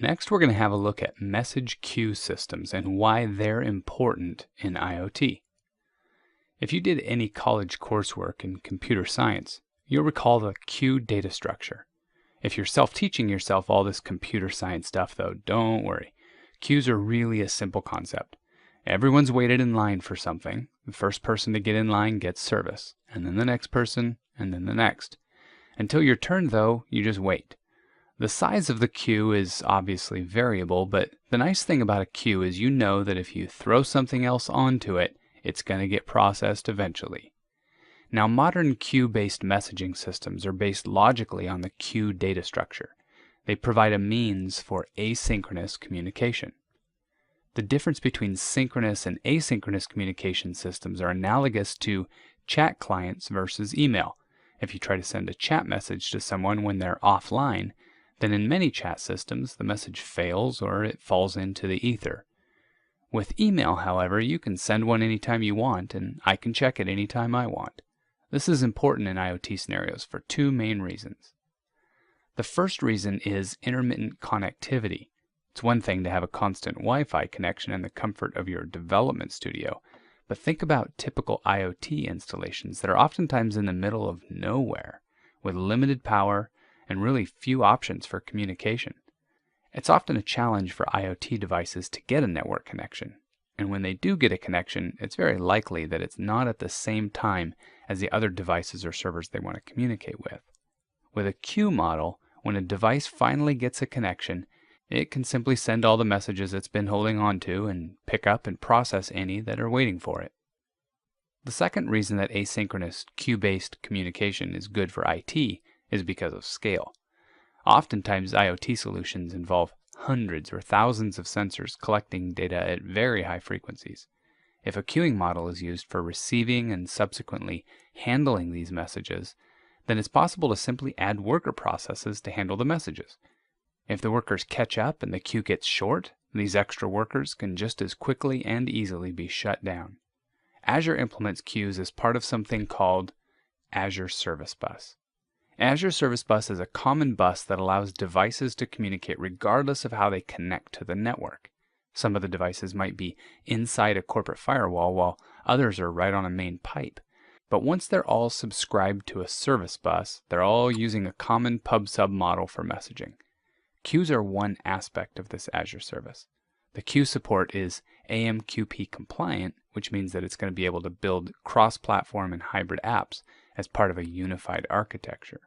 Next, we're going to have a look at message queue systems and why they're important in IoT. If you did any college coursework in computer science, you'll recall the queue data structure. If you're self-teaching yourself all this computer science stuff, though, don't worry. Queues are really a simple concept. Everyone's waited in line for something. The first person to get in line gets service, and then the next person, and then the next. Until your turn, though, you just wait. The size of the queue is obviously variable, but the nice thing about a queue is you know that if you throw something else onto it, it's going to get processed eventually. Now, modern queue-based messaging systems are based logically on the queue data structure. They provide a means for asynchronous communication. The difference between synchronous and asynchronous communication systems are analogous to chat clients versus email. If you try to send a chat message to someone when they're offline, then in many chat systems, the message fails or it falls into the ether. With email, however, you can send one anytime you want, and I can check it anytime I want. This is important in IoT scenarios for two main reasons. The first reason is intermittent connectivity. It's one thing to have a constant Wi-Fi connection in the comfort of your development studio, but think about typical IoT installations that are oftentimes in the middle of nowhere, with limited power and really few options for communication. It's often a challenge for IoT devices to get a network connection, and when they do get a connection, it's very likely that it's not at the same time as the other devices or servers they want to communicate with. With a queue model, when a device finally gets a connection, it can simply send all the messages it's been holding on to and pick up and process any that are waiting for it. The second reason that asynchronous queue-based communication is good for IT is because of scale. Oftentimes, IoT solutions involve hundreds or thousands of sensors collecting data at very high frequencies. If a queuing model is used for receiving and subsequently handling these messages, then it's possible to simply add worker processes to handle the messages. If the workers catch up and the queue gets short, these extra workers can just as quickly and easily be shut down. Azure implements queues as part of something called Azure Service Bus. Azure Service Bus is a common bus that allows devices to communicate regardless of how they connect to the network. Some of the devices might be inside a corporate firewall, while others are right on a main pipe. But once they're all subscribed to a service bus, they're all using a common pub-sub model for messaging. Queues are one aspect of this Azure service. The queue support is AMQP compliant, which means that it's going to be able to build cross-platform and hybrid apps as part of a unified architecture.